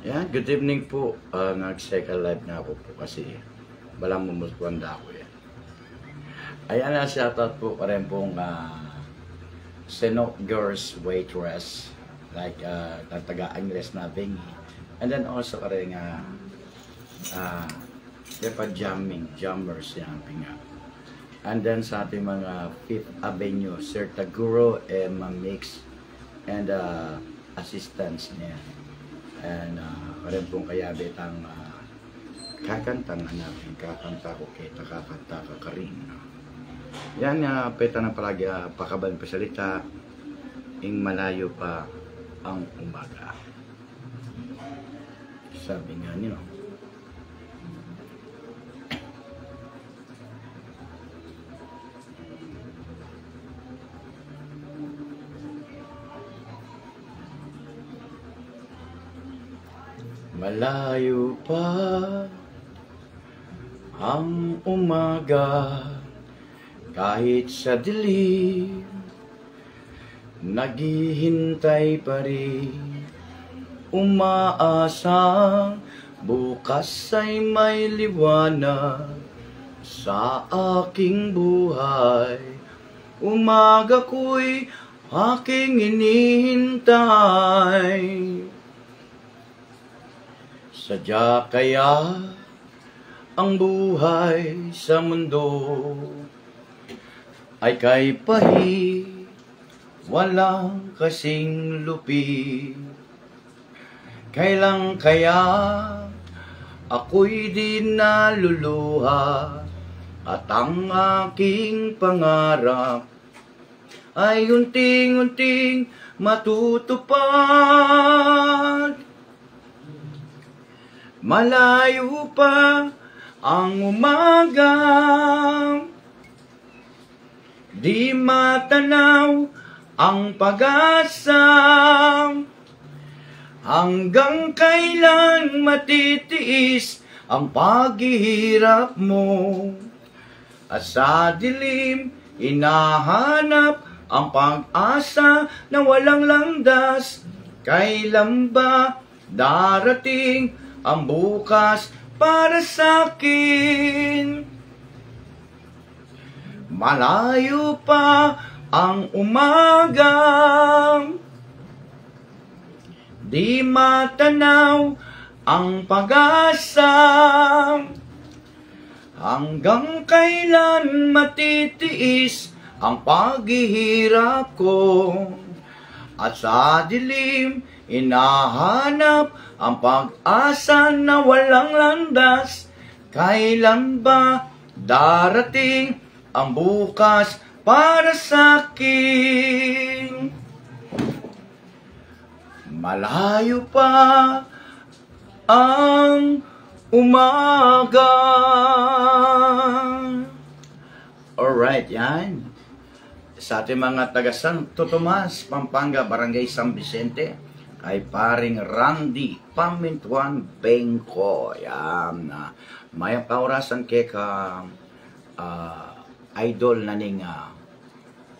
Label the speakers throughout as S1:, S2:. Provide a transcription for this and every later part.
S1: Yan, good evening po. Nag-second live na ako po kasi balang mumutuanda ako yan. Ayan na, shoutout po pa rin pong Senok Girls Waitress. Like, taga-Angles na Bengi. And then also ka rin jammers yan. And then sa ating mga 5th Avenue, Sir Taguro, Mix, and assistants niya. And rin pong kayabit ang kakantang natin, kakanta ko kita, kakanta ka rin. Yan, peta na palagi, pakaban pa salita, ing malayo pa ang umaga. Sabi nga niyo. Malayo pa ang umaga, kahit sa dilim, naghihintay pa rin, umaasang bukas ay may liwanag sa aking buhay. Umaga ko'y aking inihintay. Sadya kaya ang buhay sa mundo ay kay pahit, walang kasing lupit. Kailan kaya ako'y di naluluha at ang aking pangarap ay unting-unting matutupad. Malayo pa ang umaga, di matanaw ang pag-asa. Hanggang kailan matitiis ang paghihirap mo? At sa dilim, hinahanap ang pag-asa na walang landas. Kailan ba darating ang bukas para sa'kin? Malayo pa ang umaga, di matanaw ang pag-asa. Hanggang kailan matitiis ang paghihirap ko? At sa dilim, hinahanap ang pag-asa na walang landas. Kailan ba darating ang bukas para sa'kin? Malayo pa ang umaga. Alright, yan. Sa ating mga taga Santo Tomas, Pampanga, Barangay San Vicente, ay paring Randy Pamintuan Bengko. Yan. May paurasan kay ka idol na ning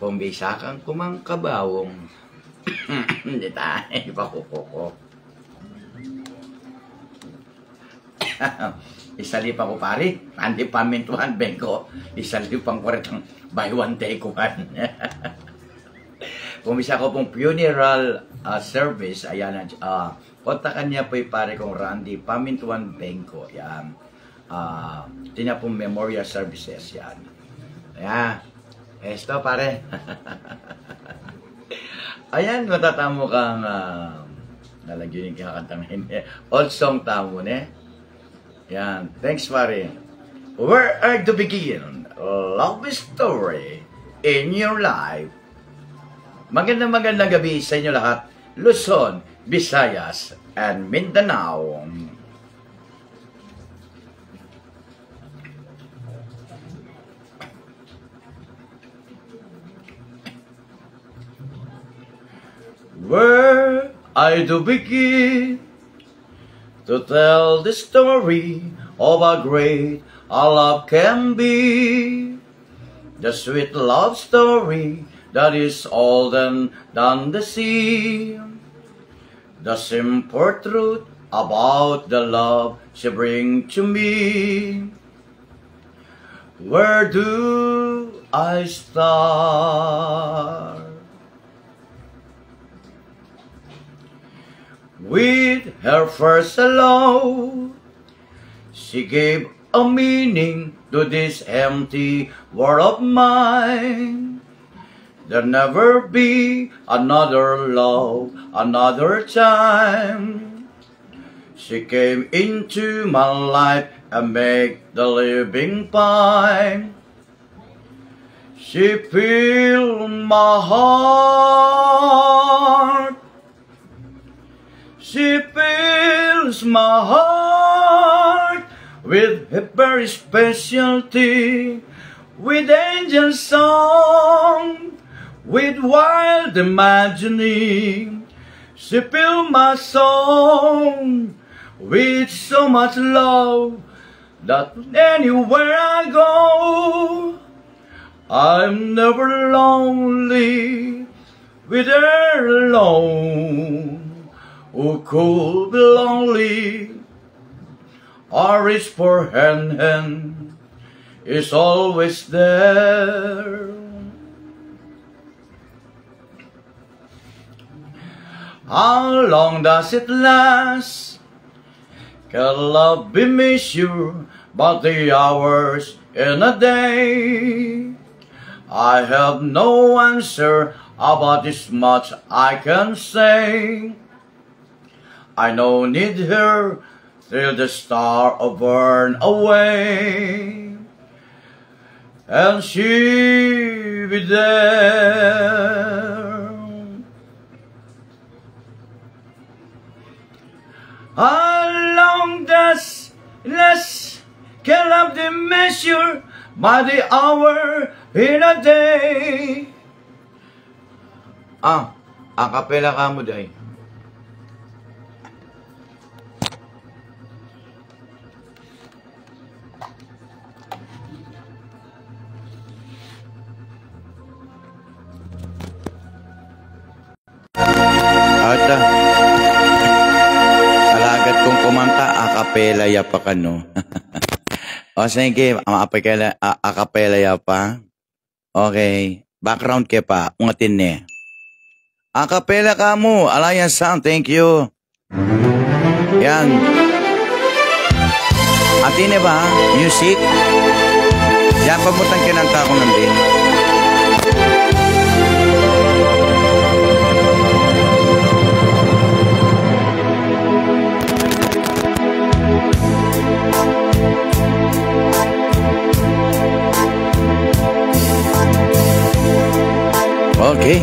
S1: pumbisakan kumang kabawong. Hindi tayo ipakukoko. Isalip ako pari, Randy Pamintuan Bengko. Isalip ang kwaretang buy one take one. Kumisa ko pong funeral service, ayan, kontakan niya po yung pare kong Randy Pamintuan Bengko, yan. Tinya pong memorial services, yan. Ayan, esto pare. Ayan, matatamo kang, nalagyan yung kakantang hindi. Old song tamo, ne? Yan, thanks pare. Where are to begin? Love story in your life. Magandang gabi sa inyo lahat, Luzon, Visayas, and Mindanao. Where I do begin to tell the story of how great our love can be, the sweet love story that is older than the sea, the simple truth about the love she bring to me. Where do I start? With her first hello, she gave a meaning to this empty world of mine. There'll never be another love, another time. She came into my life and made the living fine. She filled my heart. She fills my heart with a very specialty, with angel song, with wild imagining. She fills my soul with so much love that anywhere I go, I'm never lonely with her alone. Who could be lonely or reach for hand is always there. How long does it last? Can love be measured by the hours in a day? I have no answer about this much I can say. I no need her till the star will burn away, and she be there. How long does less can love be measured by the hour in a day? Akapela ka mo day. Ata, alagad kong kumanta, akapela ya pa ka, no? O, sige, akapela ya pa. Okay, background ke pa, ungatin ne. Akapela ka mo, Alliance Sound, thank you. Yan. Atine ba, music? Yan, pagmutang kinanta ko nandun. Okay.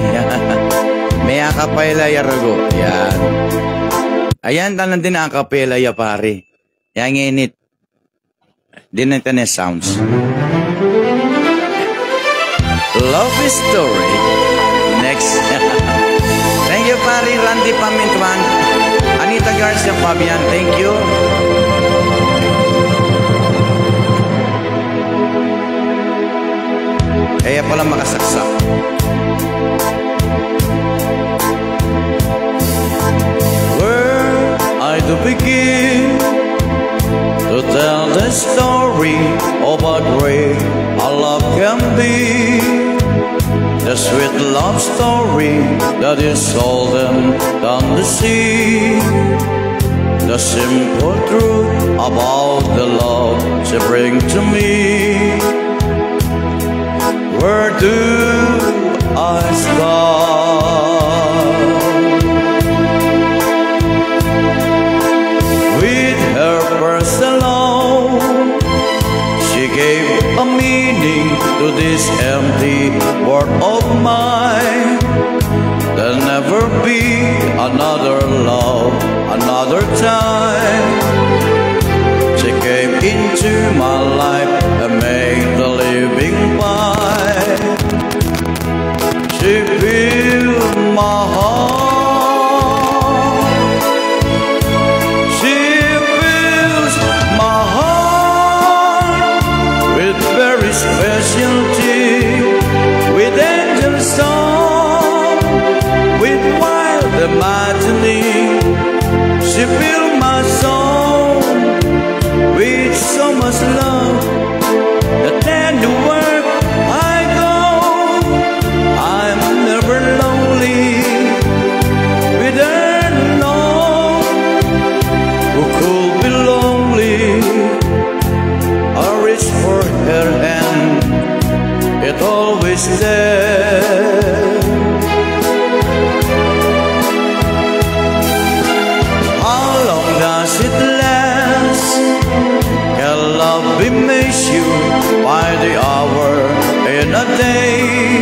S1: May akapela ya rago. Yan. Ayan, tanan din akapela ya pare. Yan init. Din natin na sounds. Love story. Next. Thank you pare Randy Pamintuan. Anita Garcia Fabian. Thank you. Kaya pala makasaksak. Where I do begin to tell the story of what great a love can be, the sweet love story that is seldom done to see, the simple truth about the love she brings to me. Where do I start? With her first hello, she gave a meaning to this empty world of mine. There'll never be another love, another time. She came into my life and made the living fine. She filled my heart. She fills my heart with very specialty, with angel song, with wild imagining. She filled my day.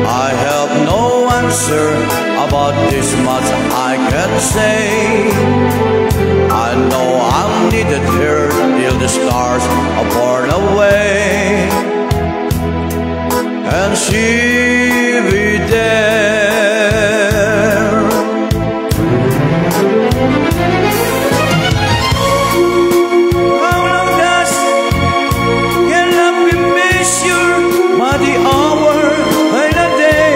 S1: I have no answer about this much I can say. I know I'm needed here till the stars are born away, and she'll be there. How long does can love be measured by the hour and a day?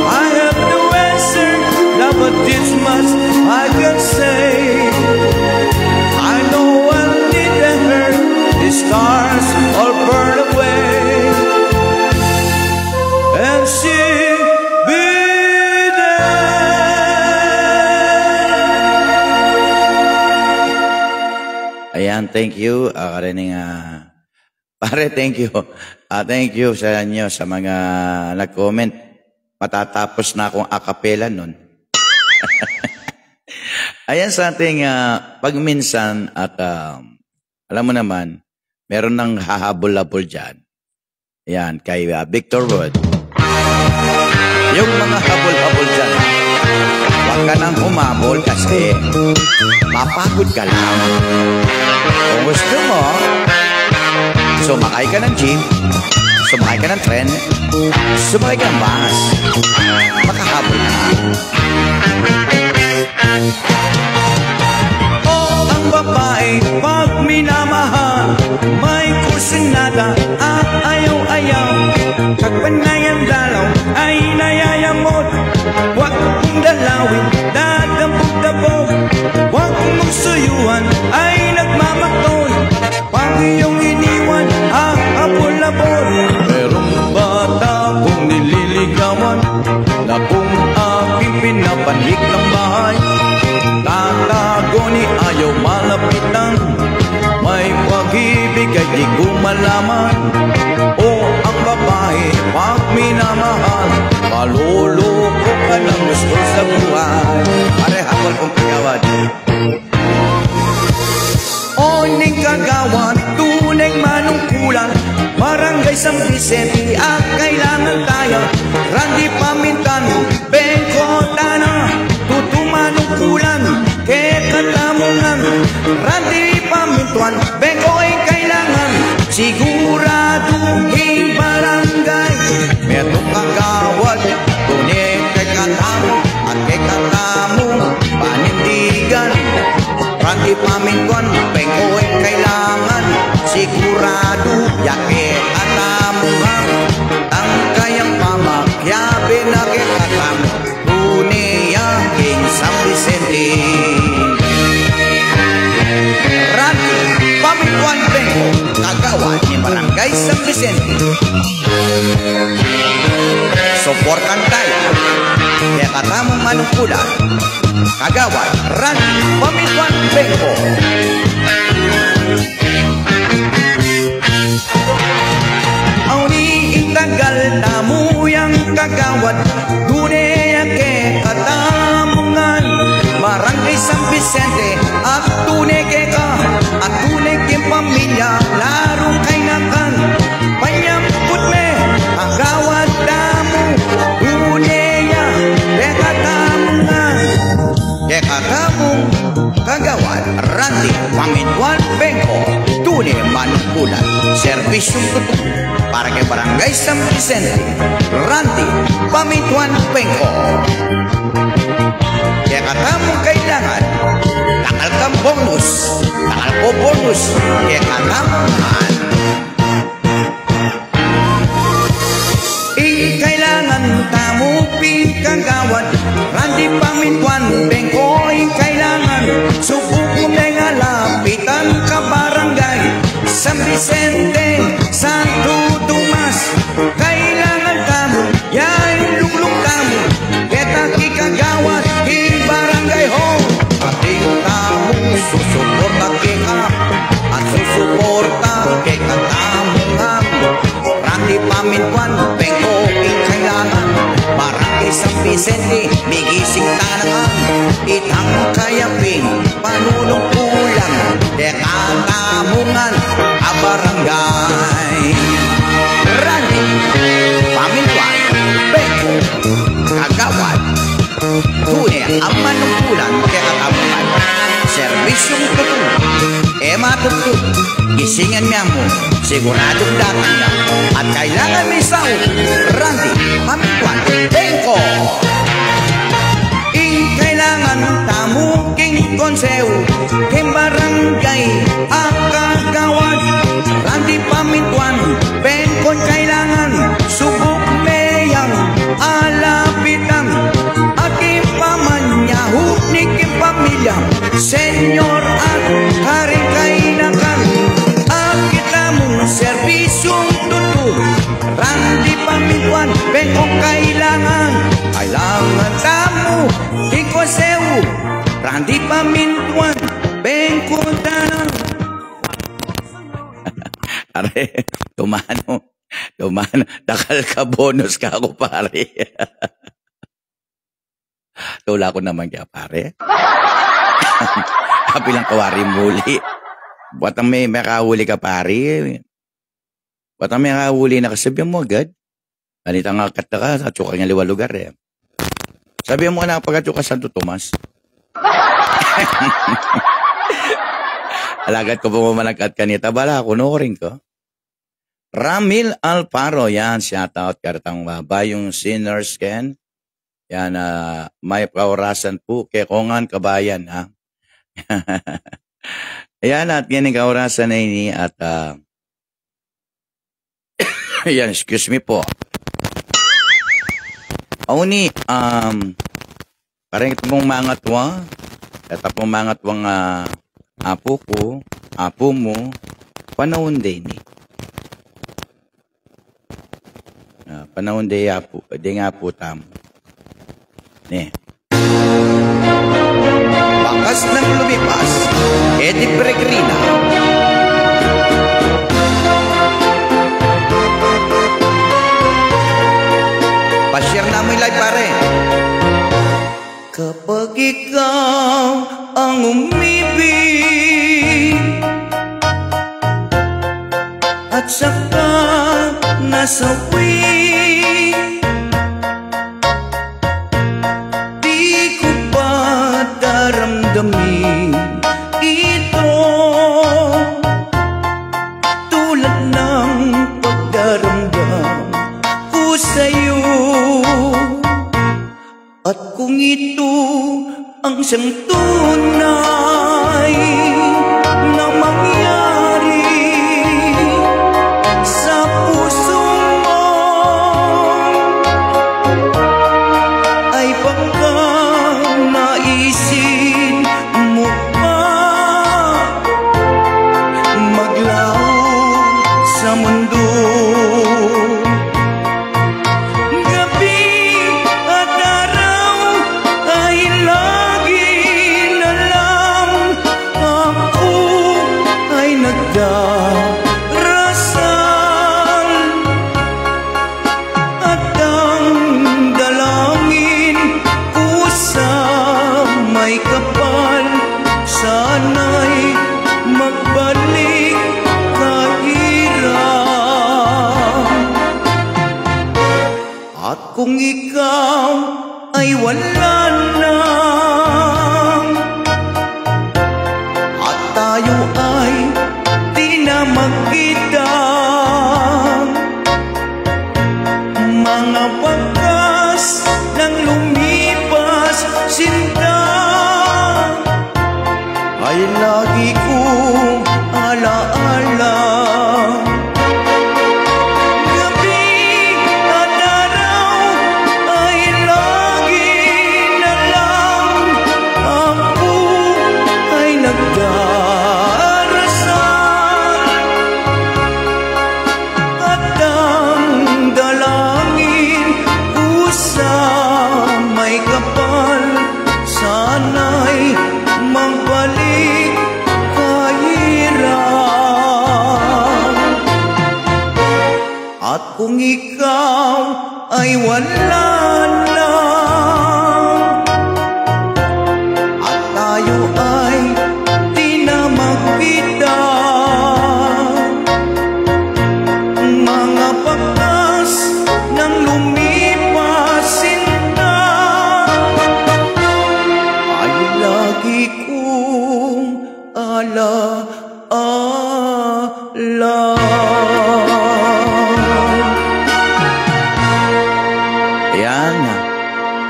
S1: I have no answer, now but this much I can say. I know I'll need her, the stars all burn away, and she'll be there. Ayan, thank you. Karining, pare, thank you. Thank you sa inyo, sa mga nag-comment. Matatapos na akong acapella nun. Ayan sa ating pagminsan at alam mo naman, meron ng hahabol-habol dyan. Ayan, kay Victor Wood. Yung mga habol-habol dyan, huwag ka nang humabol kasi mapagod ka lang. Kung gusto mo, sumakay ka ng jeep, sumakay ka ng tren, sumakay ka ng bus, makahabol ka. Ang babae pag minamahal, may kursinada at ayaw-ayaw. Kagpanayan dalaw ay nayayamot, huwag mong dalawin, dadabog-dabog. Huwag mong suyuan ay nagmamakton, pag iyong iniwan ang abol-abol. Merong bata kong nililigawan, na kung aking pinapanik ng bahay, tatago ni ayaw malapitan, may pag-ibig ay di ko malaman. O ang babae pag minamahal, maluloko ka ng gusto sa buhay. Pare-habol kong kagawad. O ning kagawad, tunay manungkulan, Barangay San Vicente at kailangan tayo. Randy Pamintano, Bengkotana, tutumanungkulan, kekatamungan. Randy Pamintuan, Bengko'y kailangan, siguraduhin barangay. Meto kagawad, tunay kay katamo at kay katamo panindigan. Randy Pamintuan, Bengko'y kailangan, sigurado yake katamuhan. Ang kayang pamakyabe na kay katamo, tunay aking San Vicente. Randy Pamintuan, Bengko, kagawad ni Barangay San Vicente. Suportan tayo, kaya katamong manungkulan, kagawad Randy Pamintuan, Bengko. Auni itagal tamuyang kagawad, tunay ke katamungan. Barangay San Vicente at tunay ke ka, at tunay ke pamilya, larong kay nakan. Panyamput me, kagawad tamu, tunay ke katamungan. Ke katamung kagawad Randy Pamintuan, Bengko, tunay manungkulan, serbisyong tutup para kay Barangay San Vicente, Randy Pamintuan, Bengko. Kaya katamong kailangan, takal kang bonus, takal ko bonus, kaya katamongan. Kailangan tamupin kagawad Randy Pamintuan, Bengko, kailangan subok mo na lapitan ka barangay San Vicente, Santo Tomas. Kailangan tamo, yan luglong tamo, keta kikagawad di barangay home. Ating tamo susuporta kika at susuporta kika tamongan. Randy Pamintuan, Bengko, kailangan Barangay San Vicente, migising tanangan, itang kayapin panunungkulan, kaya katamungan a barangay.
S2: manungkulan kaya katapunan. Serbisyong tutulog, matutulog, gisingan niya mo, siguradong dapat niya. At kailangan may sahod, Randy, pamituan, Bengko. Kailangan tamuking konseho, king barangay, akagawad, Randy pamituan, Bengko kailangan, subok meyang, alapitan, aking pamanyahu, niking pamilya, senyor at haring kainakan, akita mong serbisyong tutu, Randy pamituan, Bengko kailangan, kailangan tamu, Koseu, Randy pamintuan, Bengko tanang. Pare, tumano, dakal ka bonus ka ako, pare. Tula ko naman kaya, pare. Kapilang kawari muli. Buat ang may makahuli ka, pare. Buat ang may makahuli na kasabihan mo agad. Ganito nga kata ka, sa tsukang nga liwa lugar eh. Sabihan mo ka na pagkatyo ka Santo Tomas. Alagat ko po managkat kanita. Bala, kunurin ko. Ramil Alparo, yan, shoutout karatang ba yung sinners ken. Yan, may kaurasan po kay Kongan Kabayan, ha. Ayan, at yan yung kaurasan na ini at yan, excuse me po. Auni, parang itong mga tuwa, ito pong mga tuwang apo ko, apo mo, panahon din eh. Panahon din apo, di nga po tamo. Ne. Bakas ng lumipas, Eddie Peregrina. Pa-share na mo yung live, pare. Kapag ikaw ang umibig at saka nasawi, di ko pa daramdamin ito tulad ng pagdaramdam ko sa'yo. At kung ito ang siyang tunay na mangyari sa puso mo, ay baka naisin mo pa maglaho sa mundo. Rasal at ang dalangin ko sa may kapal, sana'y magbalik kahirap. At kung ikaw ay wala na at tayo ay magkita, mga bakas ng lumipas sinta ay lagi kong alaala. Gabi at araw ay lagi na lang ako ay sana'y magbalik kahirap. At kung ikaw ay wala na at tayo ay di na magkita, mga bakas ng lumipas sinta lagi kong ala-ala. Ayan.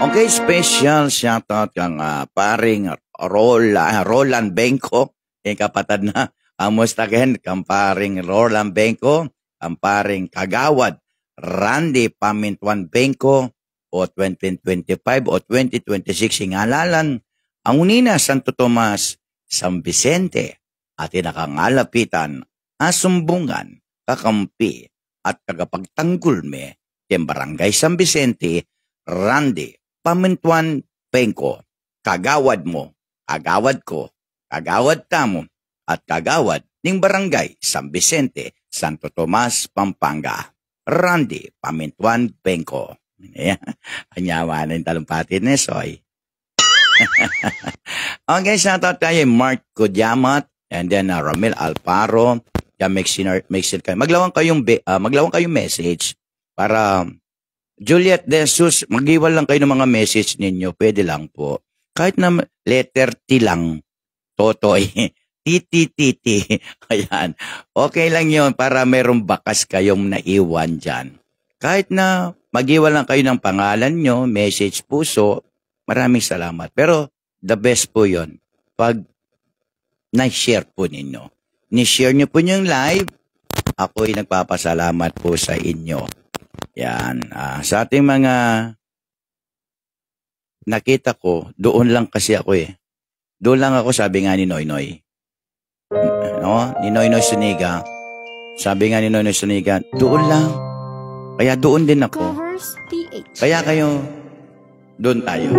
S2: Okay, special shoutout kang paring Roland Benko. Kapatid na. Kamusta ken kang paring Roland Benko, kang paring Kagawad Randy Pamintuan Benko o 2025 o 2026 ingalalan ang unina Santo Tomas, San Vicente at inakangalapitan Asumbungan, Kakampi at Kagapagtanggulme ken Barangay San Vicente Randy Pamintuan Benko. Kagawad mo, kagawad ko, kagawad tamo at kagawad ning Barangay San Vicente, Santo Tomas, Pampanga. Randy Pamintuan Benko. Anyawa na yung talumpati ni Soy. Okay, shoutout tayo Mark Kudiamat and then Ramil Alparo. Maglawang kayong message para Juliet De Jesus, mag-iwan lang kayo ng mga message ninyo. Pwede lang po. Kahit na letter T lang, Totoy. Titi. Ayan. Okay lang yun para merong bakas kayong naiwan dyan. Kahit na mag-iwan lang kayo ng pangalan nyo, message puso, maraming salamat. Pero the best po yun pag na-share po ninyo. Ni-share nyo po yung live, ako'y nagpapasalamat po sa inyo. Yan. Sa ating mga nakita ko, doon lang kasi ako eh. Doon lang ako, sabi nga ni Noynoy. No? Ni Noynoy Suniga. Sabi nga ni Noynoy Suniga, doon lang. Kaya doon din ako. Kaya kayo, doon tayo.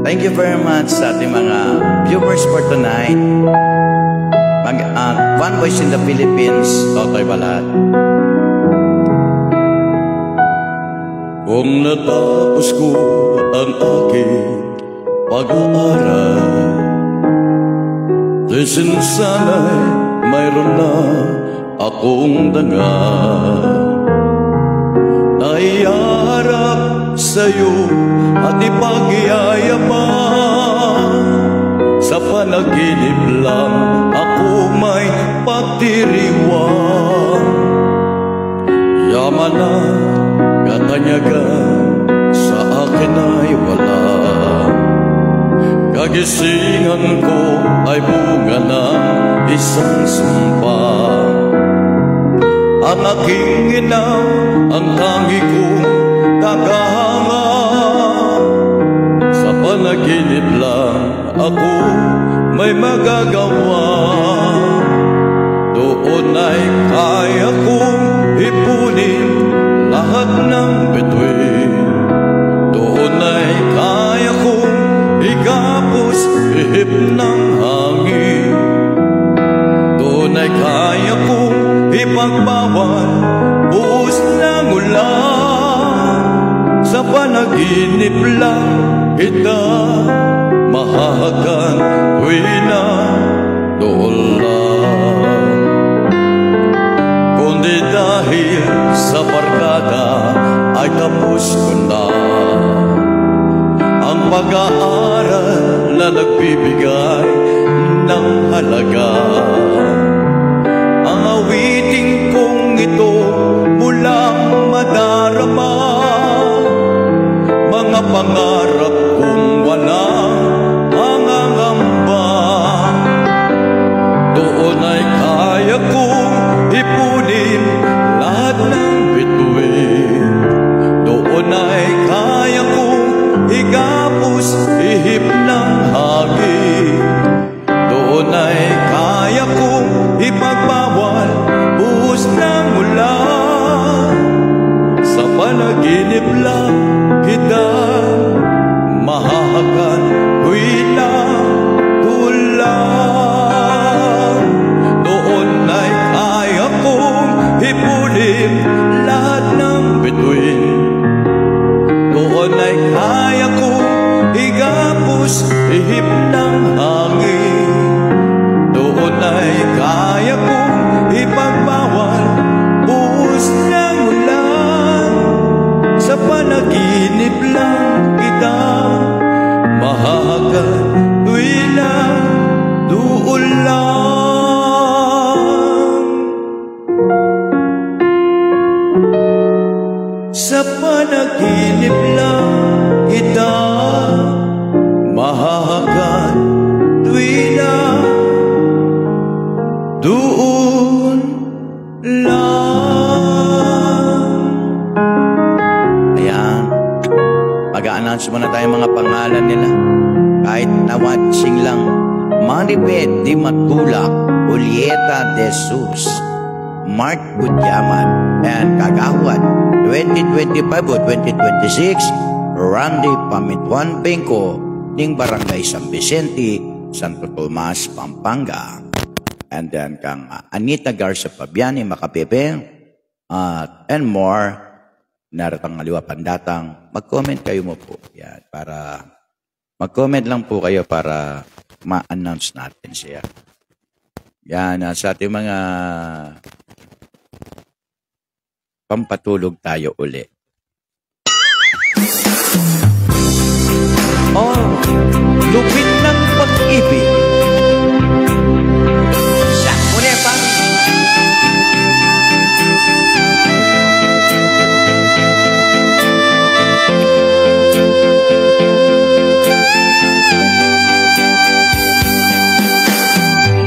S2: Thank you very much sa ating mga viewers for tonight. One Voice in the Philippines, Totoy Balat. Kung natapos ko ang aking pag-aaral, Desin sana'y mayroon na akong dangal. Naiharap sa'yo at ipag-iayaman. Sa panaginip lang ako may pagdiriwang. Yaman na katanyagan sa akin ay wala. Kagisingan ko ay bunga ng isang sumpa. Ang aking ina, ang tangi kong tagahanga. Sa panaginip lang ako may magagawa. Doon ay kaya kong ipunin lahat ng bituin. Doon ay kaya kong igapos ihip ng hangin. Doon ay kaya kong ipagbawal buhos ng ulan. Sa panaginip lang kita mahahagan tuwi na doon lang. Kundi dahil sa barkada ay tapos ko na ang pag-aaral na nagbibigay ng halaga. Ang awiting kong ito mulang madarama. Mga pangarap kong walang mangangamba. Doon ay kaya kong ipunin lahat ng bituin. Doon ay kaya kong igapos ihip ng hangin. Doon ay kaya kong ipagbawal buhos ng ulan. Sa panaginip lang kita mahahagan tuwi na tulang. Doon ay kaya kong ipunin lahat ng bituin. Doon ay kaya kong igapos ihip ng hangin. Doon ay kaya kong ipagbawal buhos ng ulan. Sa panaginip lang kita mahahagan Doon lang sa panaginip lang kita mahahagad tuwi na doon lang. Ayan, mag-a-announce muna tayo mga pangalan nila. Kahit na-watching lang. Maribeth Di Matulak, Julieta De Sus, Mark Gudyaman, and Kagawad 2025 o 2026, Randy Pamituan Bengko, ng Barangay San Vicente, Santo Tomas, Pampanga. And then kang Anita Garza Pabiani, Makapepe, and more, naratang aliwa pandatang, mag-comment kayo mo po. Yan, para mag-comment lang po kayo para ma-announce natin siya. Yan, sa ating mga pampatulog tayo uli. Oh, lupit ng pag-ibig. Sa muli pa.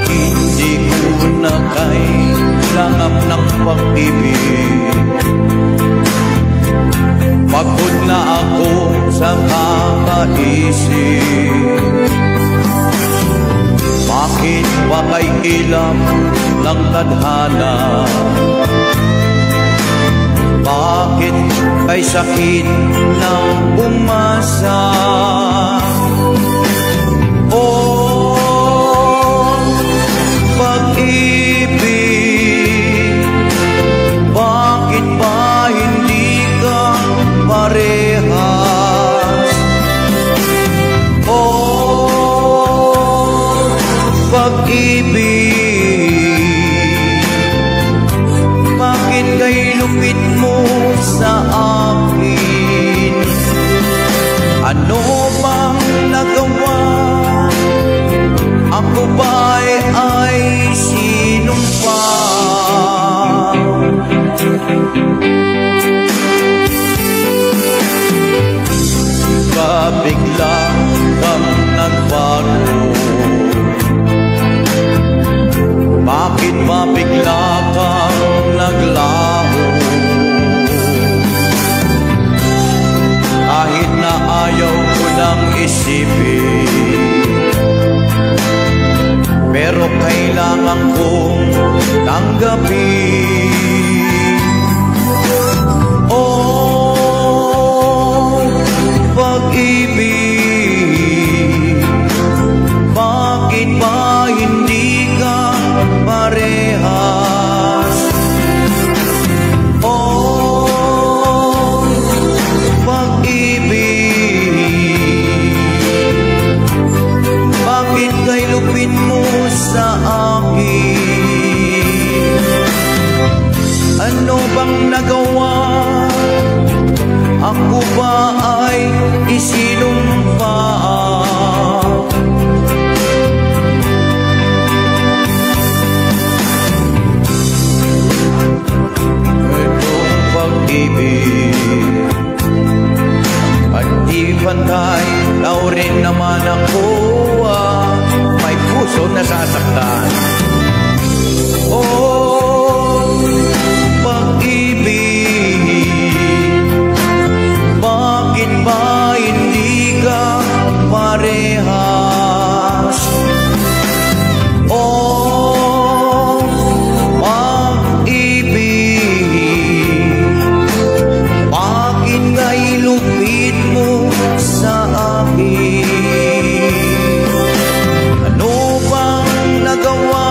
S2: Hindi ko na kailangan ng pag-ibig. Pagod na ako sa kakaisip. Bakit ba kay ilang ng tadhana? Bakit kay sakit ng umasa? Oh, pag-ibig, bakit ba hindi ka parehas? Oh, pag-ibig, bakit kay lupit mo sa akin? Ano bang nagawa? Ako ba'y ay sinumpa? Bigla kang nagbago? Bakit ba bigla kang naglaho? Kahit na ayaw ko nang isipin, pero kailangan kong tanggapin. Oh, pag-ibig, bakit ba hindi ka parehas? Oh, pag-ibig, bakit kay lupit mo sa akin? Ano bang nagawa? Ako ba ay isinumpa? Itong pag-ibig at di pantay, tao rin naman ako, may puso na sasaktan. Oh, pag-ibig, bakit ba hindi ka parehas? Oh, pag-ibig, bakit kay lupit mo sa akin? Ano bang nagawa?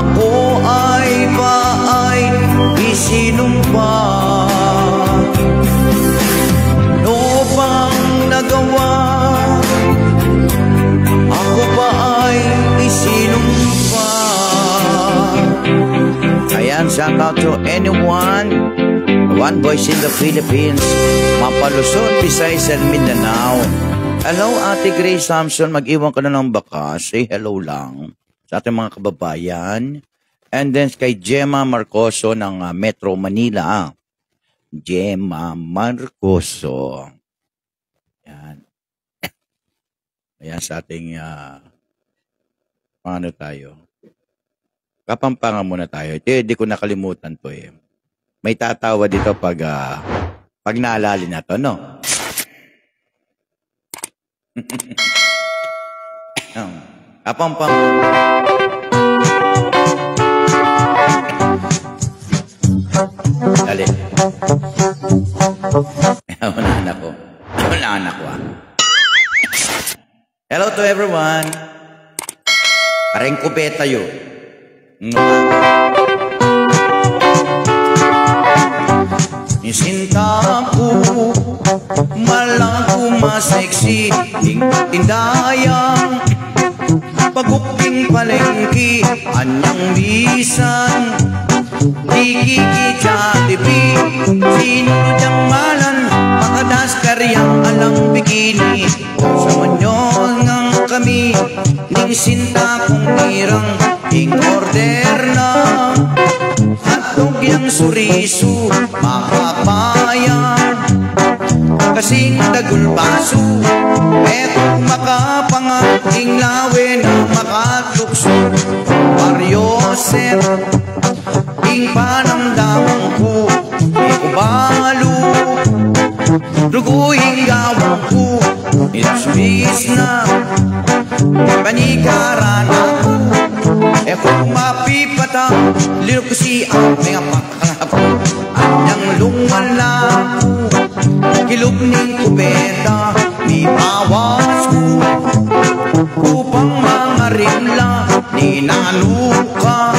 S2: Ako ay ba ay isinumpa? Ano bang nagawa? Ako ba ay isinumpa? Ayan, shout out to anyone, One Voice in the Philippines, Mapa Luzon, Visayas and Mindanao. Hello, Ate Grace Samson. Mag-iwan ka na ng baka. Say hello lang sa ating mga kababayan. And then kay Gemma Marcoso ng Metro Manila. Gemma Marcoso. Yan. Ayan sa ating, ano tayo. Kapampangan muna tayo. Di ko nakalimutan to eh. May tatawa dito pag naalala na to, no? Kapampangan. Dali. Unahan ako. Hello to everyone. Pareng kupeta yun. Sinta ko, malang kumaseksi, tindayang, paguping palengki, anyang bisan, Kiki-Jollibee, sino diyang malan, makadas karyang alang bikini, sa manyong ang kami, ning sinta kong tirang, ing order na, hatog yang suriso, makabayan, kasing dagulbaso, eto makapangating lawe na makatukso, Mariosep, ing panamdaman ko, di ko balo, ruguing gawang ko, ilasbis na, panikaran ako, kung mapipata, lilo ko si ang mga pakalap, anyang lumala ko, kilog ning kubeta, di bawas ko, upang mga rimla, di naluka,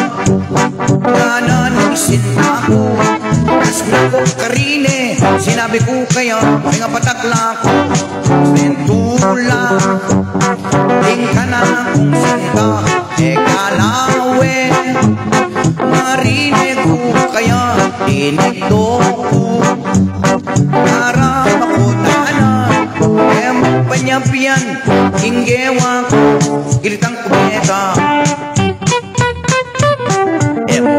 S2: nananisin ako, tas na ko karine, sinabi ko kaya, mga patakla ko, sentula, ting ka na kung sinta, ekalawe, narinig ko kaya, tinigdo ko, para makutana, panyapian, inggewa ko, gilitang kubeta,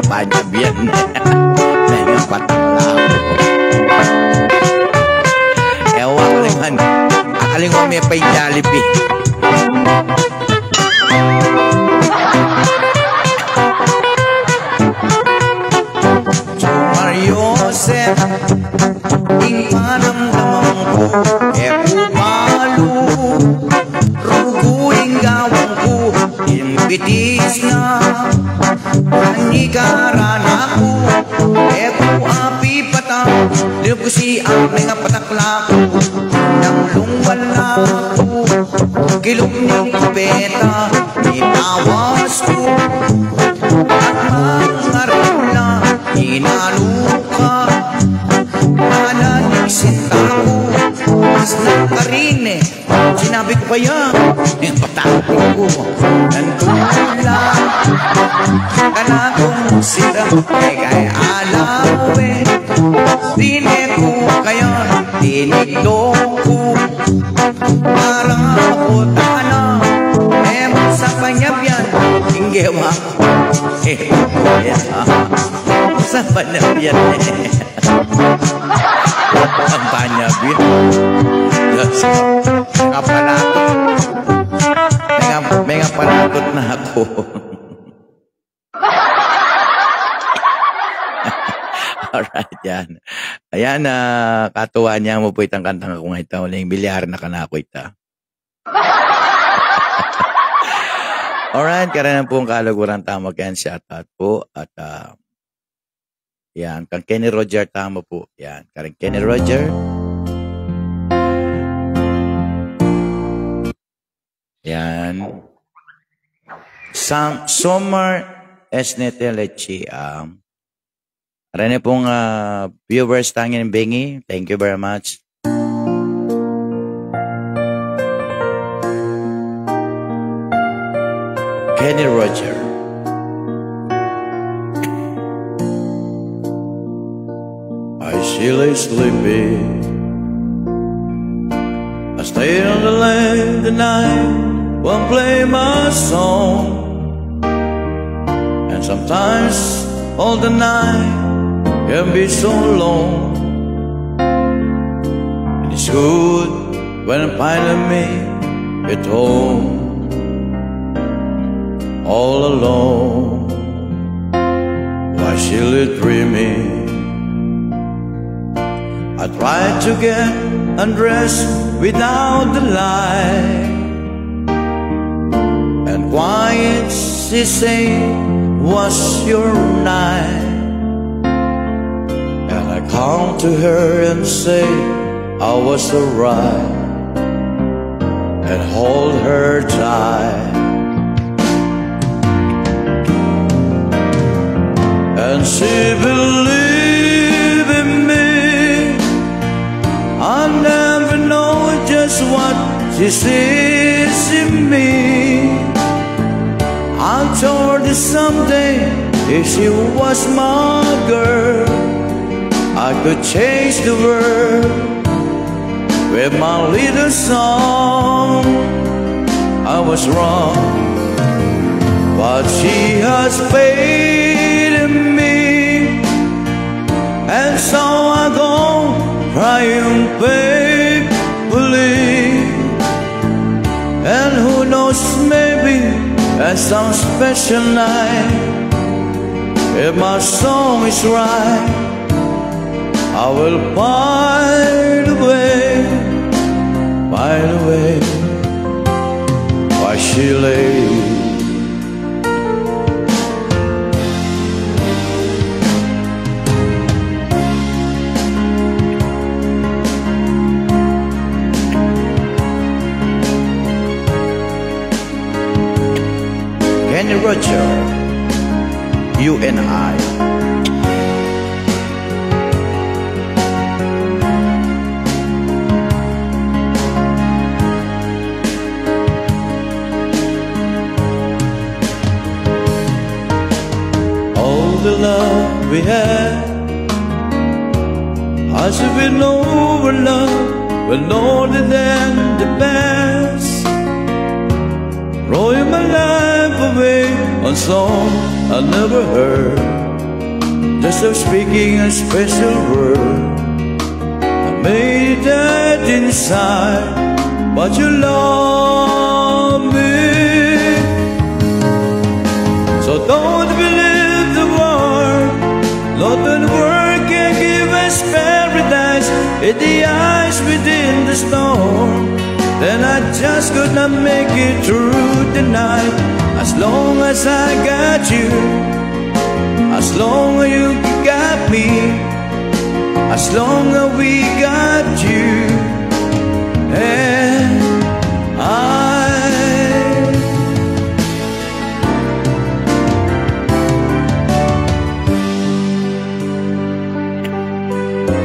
S2: panyapian, mga patakla ko. Ewa ko naman, akaling ko may pa-Jollibee. Mariosep, ing panamdaman ko, pumalo, ruguing gawang ko, yung bitis na, panikaran ako, kung api pata, lilo ko si ang mga patakla ko, nang lungwala ko, kilog ng kubeta, itawas ko, at mga rula, inaluka, nananisinta ko, mas nakarine, sinabi ko kaya, yung patakla ko, nandula, kana kong sira, kaya alawe, tinig ko kaya, tinigdo ko, para makutana, sa panyabyan, inggewa ko, sa panyabyan, ang panyabyan, may palatot na ako. Alright, yan. Ayan, katuwa niya mo po itang kantang akong ito. Uling bilyar na ka na ako ita. Alright, karanan po ang kalaguran tama kayan shoutout po. At, yan, kang Kenny Roger tama po. Yan, kang Kenny Roger. Yan. Summer Esnetelechi. Marami pong viewers tangin ng Bengi. Thank you very much. Kenny Roger. I still lay sleepy as stay on the lane tonight, won't play my song. And sometimes all the night can be so long. And it's good when I finally make it home, all alone. Why still dreaming? I tried to get undressed without the light, and quiet she said was your night. And I come to her and say I was alright, and hold her tight. And she believed in me. I never know just what she sees in me. I told her someday if she was my girl, I could change the world with my little song. I was wrong, but she has faith in me, and so I go crying faithfully. And who knows, maybe at some special night, if my song is right, I will find a way, why she lay. Kenny Roger, You and I. All the love we had has been over love, but older than the past. Throwing my life away on song I never heard, just of speaking a special word. I made that inside, but you love me. So don't believe the word, Lord, the word can give us paradise in the eyes within the storm. Then I just could not make it through the night. As long as I got you, as long as you got me, as long as we got you and I.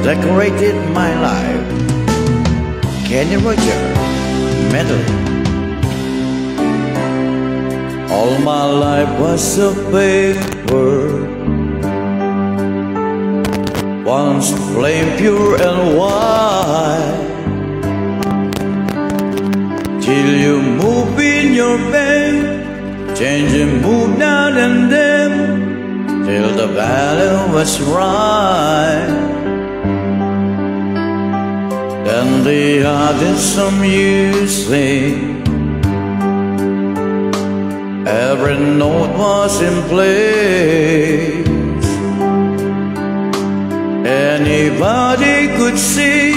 S2: Decorated my life, Kenny Roger medley. All my life was a paper, once flame pure and white, till you move in your bed, changing mood now and then, till the value was right. Then they added some music, every note was in place. Anybody could see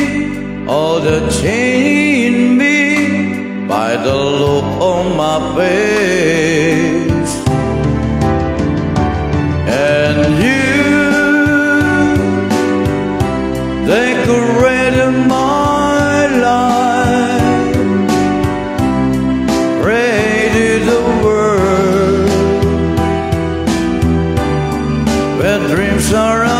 S2: all the change in me by the look on my face. And you decorated my life, created the world where dreams are apart.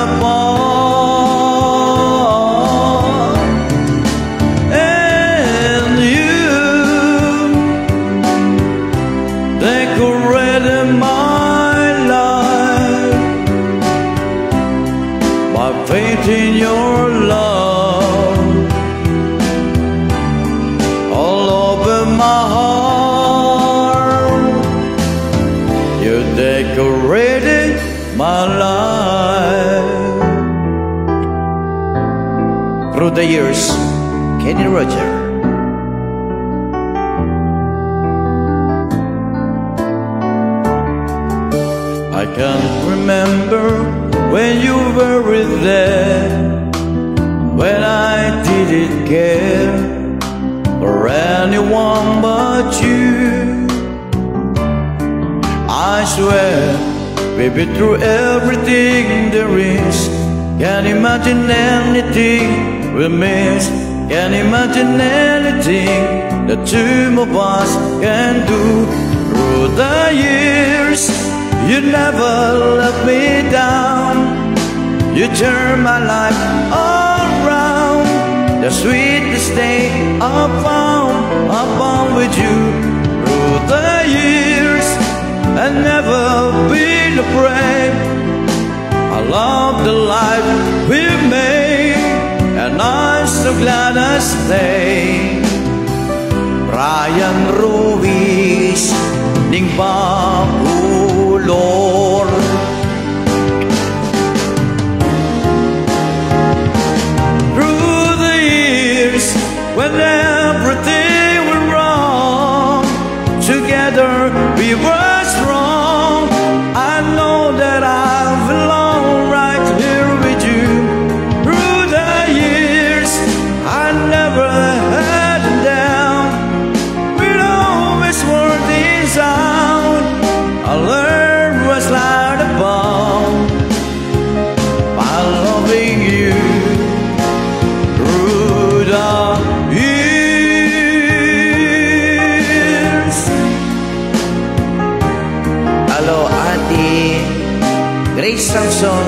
S2: And you decorated through the years, Kenny Roger. I can't remember when you were there, when I didn't care for anyone but you. I swear, we've been through everything there is. Can't imagine anything we miss. Can't imagine anything the two of us can do. Through the years, you never let me down. You turned my life around. The sweetest day I found with you. Through the years, I've never been afraid. I love the life we made, and I'm so glad I stayed. Brian Ruiz ning Bacolor. Through the years, when everything went wrong, together we were strong. I know that I belong right here with you. Through the years, I never had it down. We'd always work things out. I learned was like a bomb by loving you through the years. Hello, Ate Grace Samson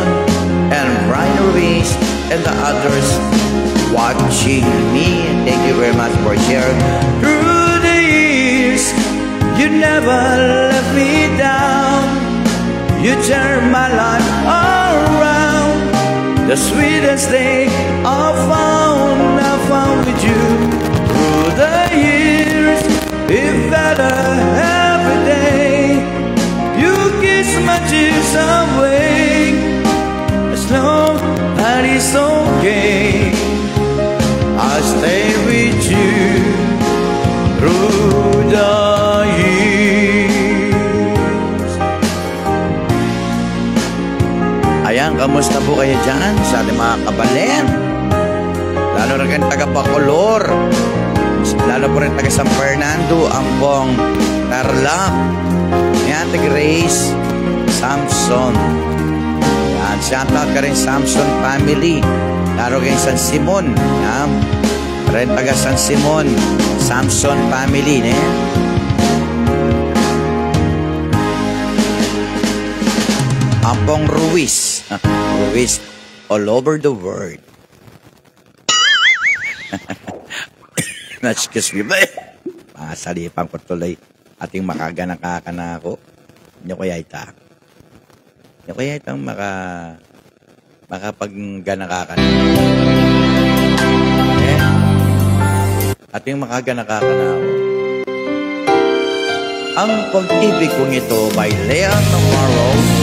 S2: and Brian Ruiz and the others watching me. Thank you very much for sharing. Through the years, you never let me down. You turned my life around. The sweetest day I found with you. Through the years, it better every day. You kiss my tears away. As long as it's okay, I stay with you through the years. Ayan, kamusta po kayo dyan sa ating mga kabalen? Lalo na kayong taga-Bacolor, lalo po rin taga San Fernando, Ampong, Tarlac, ni Ate Grace Samson. Yan, shoutout ka rin Samson family. Lalo kayong San Simon. Yan, rin taga San Simon, Samson family. Ampong Ruiz. Ruiz all over the world. Excuse me ba? Masalipan ko tuloy. Ating makaganakaka na ako. Nyo kaya ita. Nyo kaya itang makapagganakaka na. Ating makaganakaka na ako. Ang pag-ibig kong ito by Lea Navarro.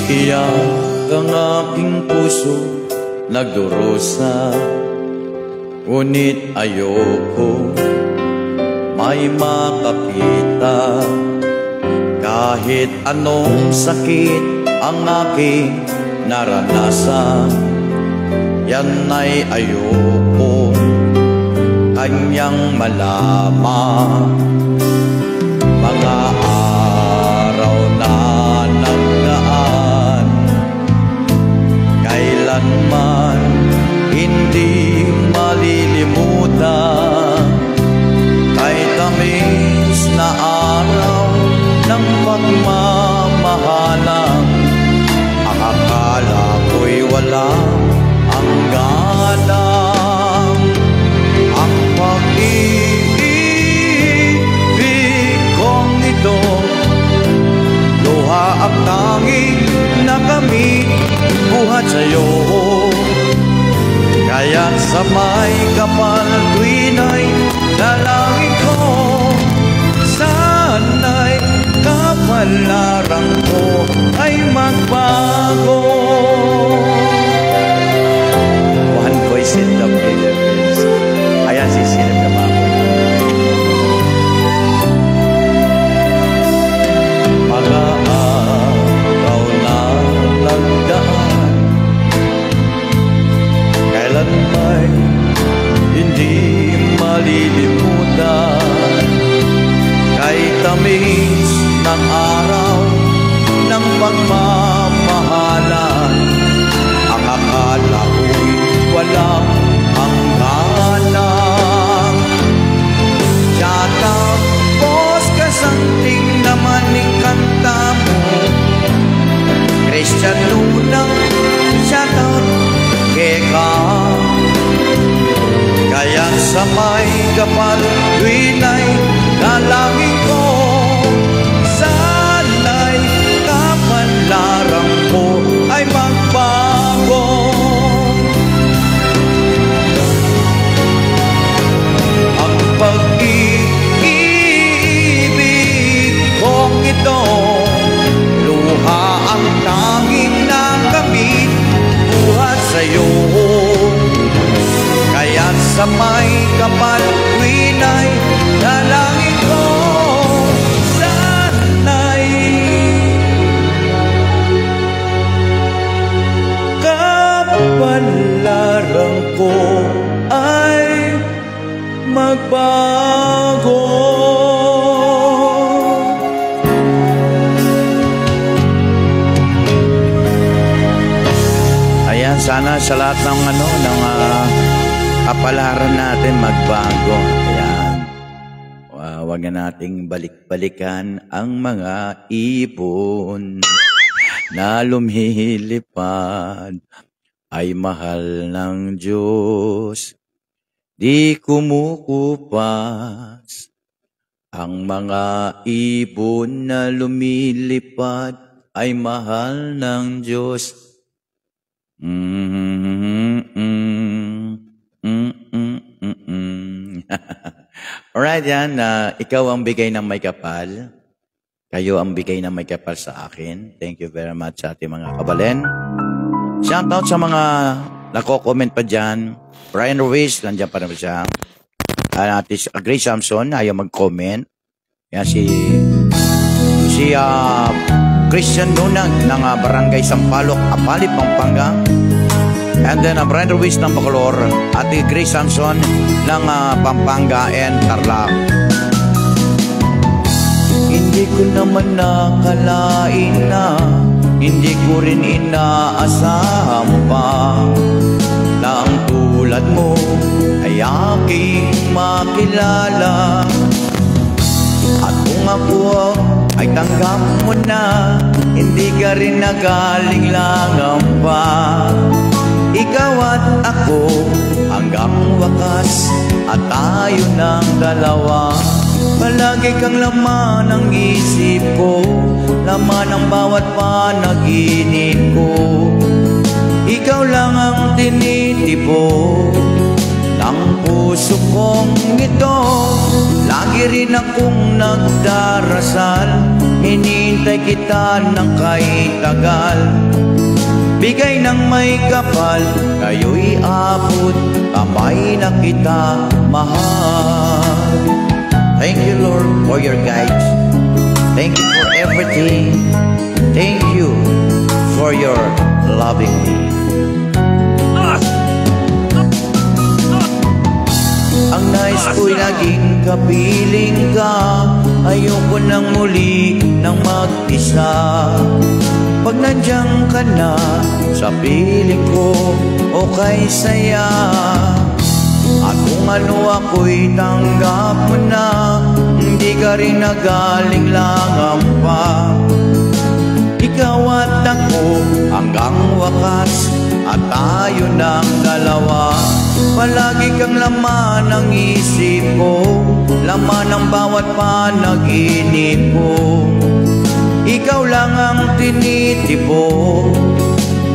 S2: Iyak ang aking puso, nagdurusa, ngunit ayoko may makakita. Kahit anong sakit ang aking naranasan, yan ay ayoko kanyang malaman. Mga araw na nagdaan, kailanman hindi malilimutan. Kay tamis na araw ng pagmamahalan, ang akala ko'y wala ang galang. Ang pag-ibig kong ito, luha ang tanging nakamit buhat sa'yo. Kaya't sa may kapal tuwin ay kapalaran ko ay magbago. One voice in the Philippines. Ayan si Silip na bago. Mga araw na nagdaan, kailan may hindi malilimutan. Kay tamis ng araw ng pagmamahalan, ang akala ko'y walang hangganan. Tapos kasanting naman ng kanta mo, Christian Lunang, shoutout keka. Kaya sa may kapal, winay dalangin ko, sana'y kapalaran ko ay magbago. Ang pag-ibig kong ito, luha ang tanging nakamit buhat sa'yo. Kaya sa may kapal, winay dalangin ko, sana'y kapalaran ko ay magbago. Ayan, sana sa lahat ng kapalaran natin magbago. Ayan. Huwag na nating balik-balikan ang mga ibon na lumilipad ay mahal ng Diyos. Di kumukupas ang mga ibon na lumilipad ay mahal ng Diyos. Alright, yan. Ikaw ang bigay ng may kapal. Kayo ang bigay ng may kapal sa akin. Thank you very much sa ating mga kabalen. Shoutout sa mga nako-comment pa dyan. Brian Ruiz, nandiyan pa rin siya. Grace Samson, ayaw mag-comment. Yan si Christian Nunang ng Barangay Sampaloc, Apali, Pampanga. And then Brian Ruiz ng Bacolor, at Grace Samson ng Pampanga and Tarlac. Hindi ko naman nakalain na, hindi ko rin inaasahan pa na ang tulad mo ay aking makilala. At kung ako ay tanggap mo na, hindi ka rin nagaling langang pa. Ikaw at ako hanggang wakas, at tayo ng dalawa. Palagi kang laman ng isip ko, laman ng bawat panaginip ko. Ikaw lang ang tinitibo ng puso kong ito. Lagi rin akong nagdarasal, hinintay kita ng kay tagal. Bigay ng may kapal, kayo'y abot, kamay na kita mahal. Thank you, Lord, for your guides. Thank you for everything. Thank you for your loving me. Ang nais ko'y naging kapiling ka, ayoko nang muli nang mag-isa. Pag nandiyan ka na sa piling ko, okay saya. At kung ano ako'y tanggap mo na, hindi ka rin nagaling langang pa. Ikaw at ako hanggang wakas, at tayo ng dalawa. Palagi kang laman ng isip ko, laman ng bawat panaginip ko. Ikaw lang ang tinitibo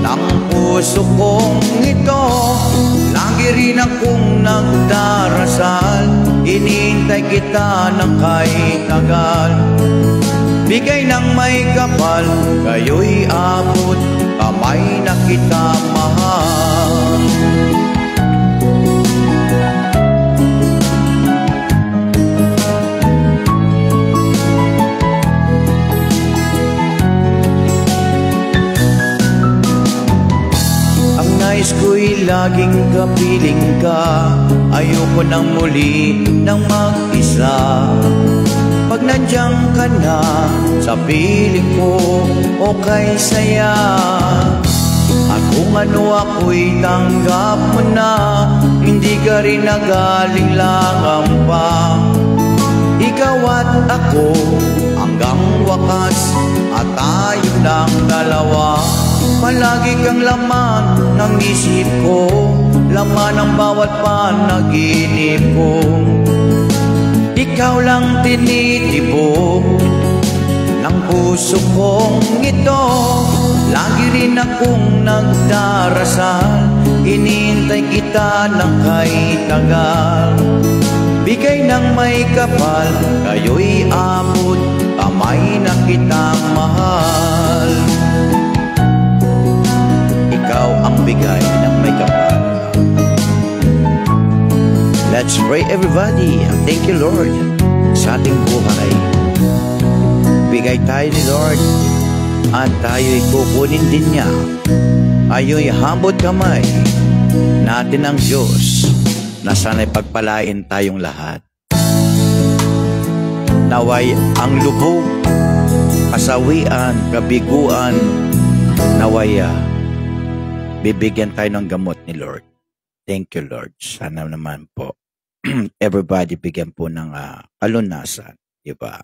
S2: ng puso kong ito. Lagi rin akong nagdarasal, inintay kita ng kay tagal. Bigay ng may kapal, kayo'y abot, kamay na kita mahal. Ang nais ko'y laging kapiling ka, ayoko nang muli nang mag-isa. Pag nandiyan ka na sa piling ko, okay saya. At kung ano ako'y tanggap mo na, hindi ka rin nagalinlangan pa. Ikaw at ako hanggang wakas, at tayo lang dalawa. Palagi kang laman ng isip ko, laman ng bawat panaginip ko. Ikaw lang tinitibok ng puso kong ito. Lagi rin akong nagdarasal, inintay kita ng kay tagal. Bigay ng may kapal, kayo'y abot, kamay na kita mahal. Ikaw ang bigay ng may kapal. Let's pray everybody. Thank you Lord sa ating buhay. Bigay tayo ni Lord at tayo'y kukunin din niya. Tayo'y hambot kamay natin ang Diyos na sana'y pagpalain tayong lahat. Naway ang lubog, kasawian, kabiguan, naway bibigyan tayo ng gamot ni Lord. Thank you Lord. Sana naman po everybody bigyan po ng kalunasan, di ba?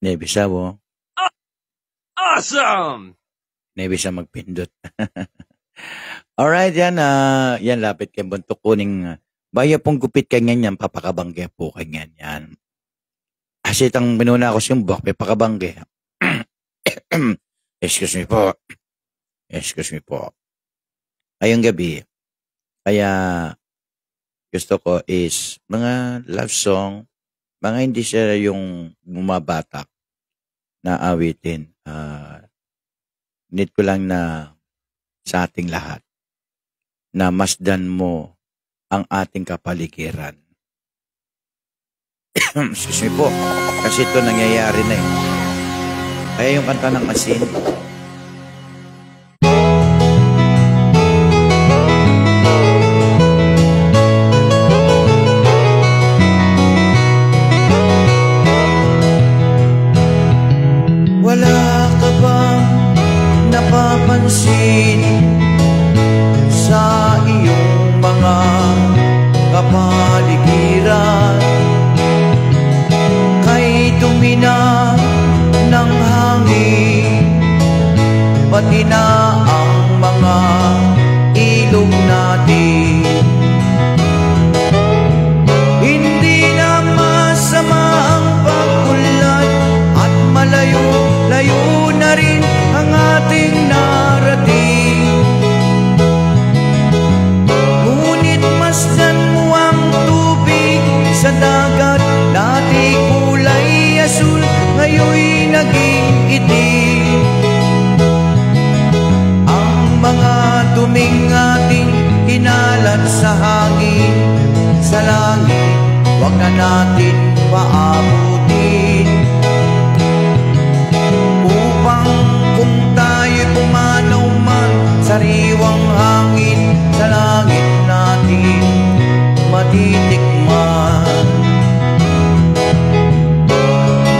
S2: Nebisa mo?
S3: Awesome!
S2: Nebisa magpindot. Alright, yan. Yan, lapit kay buntok kuning baya pong gupit kay ganyan, papakabangge po kay ganyan. Kasi itang binuna ko siyang buwak, may pakabangge. Excuse me po. Excuse me po. Ayong gabi, kaya gusto ko is mga love song, mga hindi siya yung bumabatak na awitin. Need ko lang na sa ating lahat na masdan mo ang ating kapaligiran. Excuse me po, kasi ito nangyayari na eh. Kaya yung kanta ng asin, wala ka bang napapansin sa iyong mga kapaligiran? Kay dumi na ng hangin, pati na ang mga ilog natin. Hindi na masama ang pagkulad at malayo-layo na rin ang ating narating. Ngunit masdan mo ang tubig sa dagat, dati kulay asul, ngayon'y naging itim. Ang mga duming ating kinalat sa hangin, sa langit, wag na natin paabutin. Upang kung tayo'y pumanaw man, sariwang hangin sa langit natin matitikman.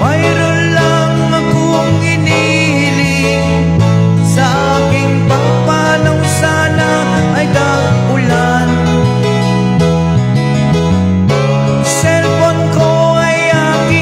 S2: Mayroon lang akong inihiling, sa aking pagpanaw sana ay tag-ulan. Cellphone ko ay aking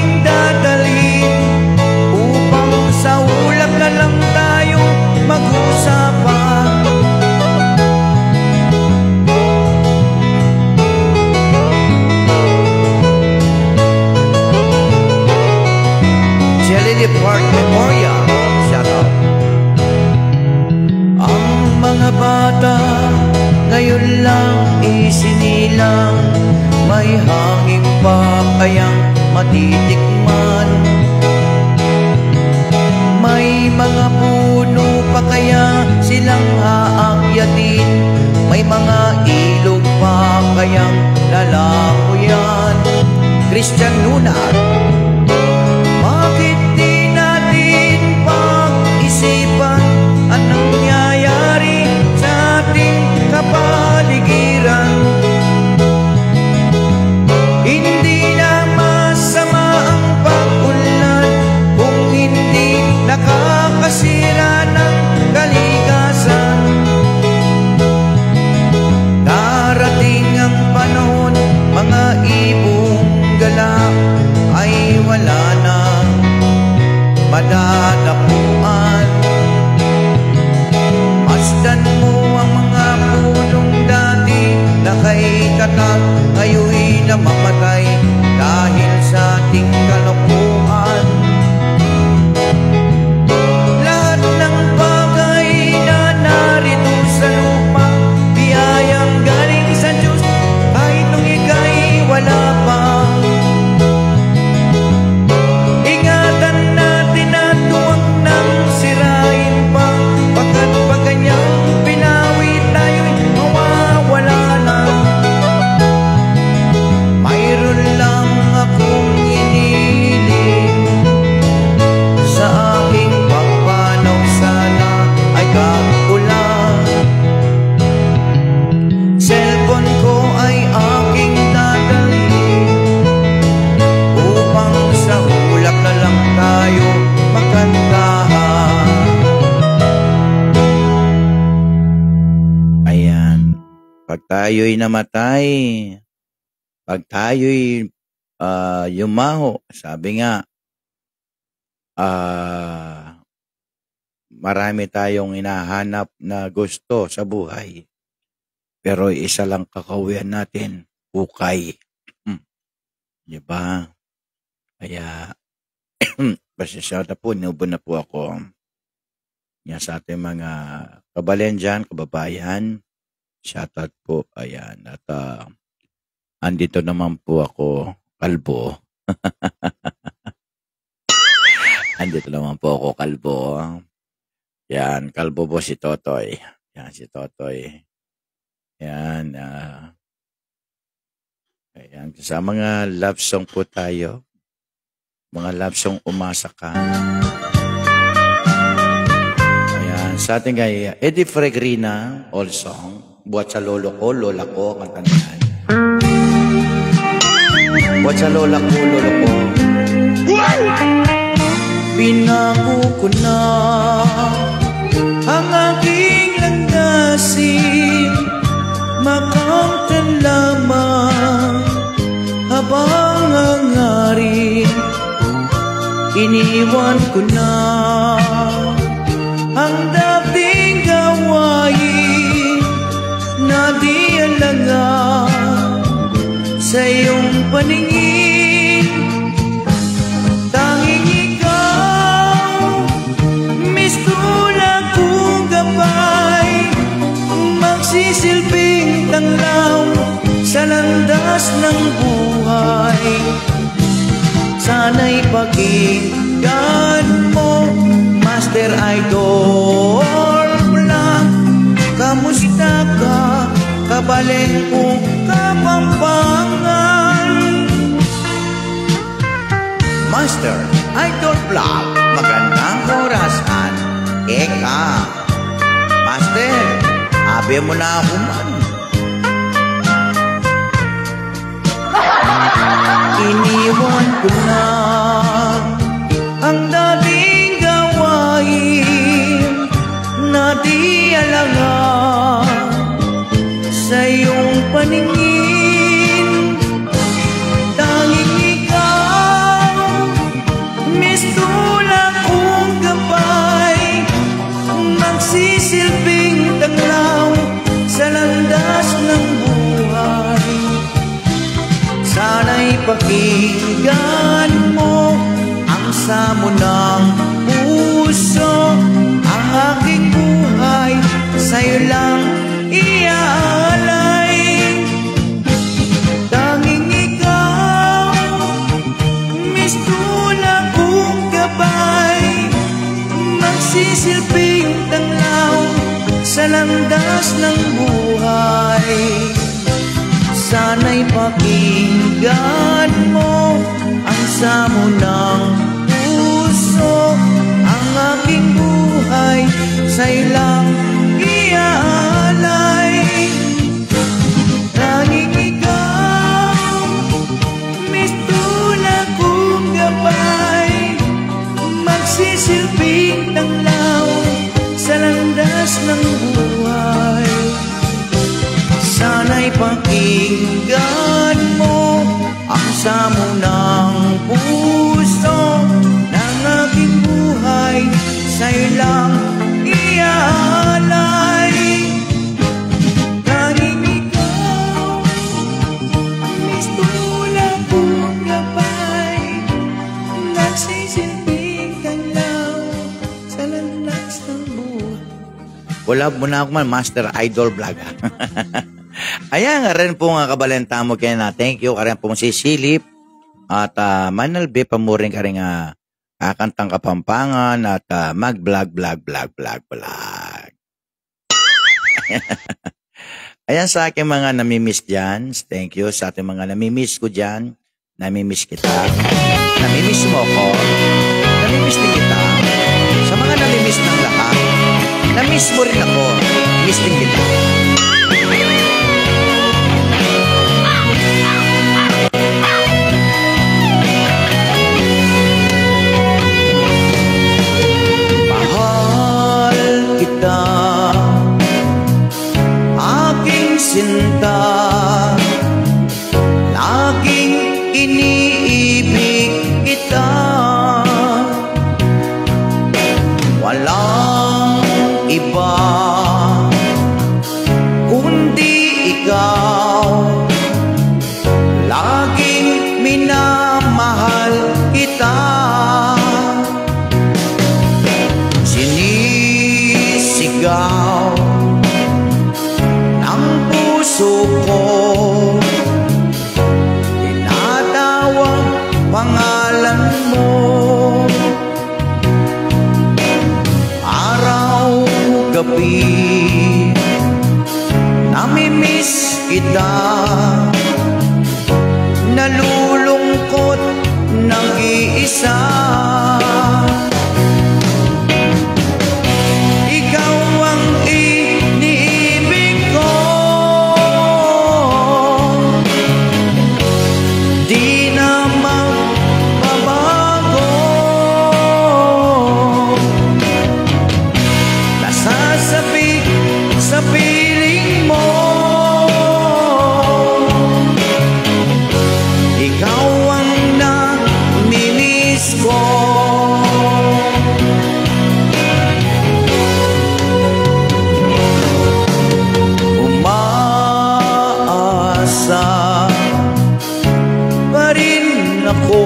S2: lang may hangin pa kayang matitikman. May mga puno pa kaya silang aakyatin, may mga ilog pa kayang lalamuyan. Christian Luna, bakit di natin pag-isipan ang nangyayari sa ating kapaligiran? Hindi na masama ang pag-unlad kung hindi nakakasira ng kalikasan. Darating ang panahon, mga ibong gala ay wala na madadapuan. Masdan mo ang mga punong dati na kay tatat, ngayoy namamatay dahil sa ating kalokohan. Lahat ng bagay na narito sa lupa, biyayang galing sa Diyos, kahit nung ika'y wala pa. Ingatan natin at huwag nang sirain pa, pagkat pag kanyang pinawi tayo'y mawawala na. Mayroon lang akong inihiling, sa aking pagpanaw sana ay kaulan. Cellphone ko ay aking dadalhin, upang sa ulap na lang tayo makantahan. Ayan, pag tayo'y namatay, pag tayo'y yumaho, sabi nga, marami tayong hinahanap na gusto sa buhay, pero isa lang kakawian natin, hukay. Diba? Kaya, pasensya na po, inubo na po ako. Yan sa ating mga kabalen dyan, kababayan, shoutout po, ayan. At andito naman po ako, kalbo. Andito naman po ako, kalbo. Yan, kalbo po si Totoy. Yan, si Totoy. Yan, ayan. Sa mga love song po tayo, mga love song umasa ka. Ayan, sa ating kay Eddie Fregrina, all song, buhat sa lolo ko, lola ko, kanta niyan. Buhat sa lola ko, lolo ko. Pinako ko na ang aking landasin, makamtan lamang habang hangarin. Iniwan ko na ang dating gawain na di alangan sa iyong paningin. Tanging ikaw, mistula kong gabay, magsisilbing tanglaw sa landas ng buhay. Sana'y pakinggan mo, Master Idol Vlog. Kamusta ka, kabalen kong Kapampangan? Master Idol Vlog, magandang orasan. Eka, Master, abi mo na ako man. Iniwan ko na ang dating gawain na di alangan sa iyong paningin. Tanging ikaw, mistula kong gabay, magsisilbing tanglaw sa landas ng buhay. Sana'y pakinggan mo ang samo ng puso, ang aking buhay sa'yo lang iaalay. magsisilbing tanglaw sa landas ng buhay. Sana'y pakinggan mo ang samo ng puso. Ang aking buhay sa'yo lang iaalay. Tanging ikaw, mistula kong gabay, magsisilbing tanglaw sa landas ng buhay. Sana'y pakinggan mo ang samo ng puso. Ng aking buhay sa'yo lang iaalay. Tanging ikaw, mistula kong gabay, nagsisilbing tanglaw sa landas ng buhay. Wala mo na ako man, Master Idol Vlog. Ayan nga rin po nga kabalenta mo kaya na thank you ka rin po si Silip at Manalbe pa mo rin ka rin kakantang Kapampangan at mag-vlog. Ayan sa aking mga namimiss dyan, thank you sa ating mga namimiss ko dyan, namimiss kita, namimiss mo ko, namimiss din kita, sa mga namimiss ng lahat, namiss mo rin ako, miss din kita. Aking sinta, laging iniibig kita. Walang iba kundi ikaw, laging minamahal kita. Sinisigaw ng puso ko, tinatawag pangalan mo. Araw-gabi namimiss kita, nalulungkot nag-iisa. Sa piling mo, ikaw ang namimiss ko. Umaasa pa rin ako,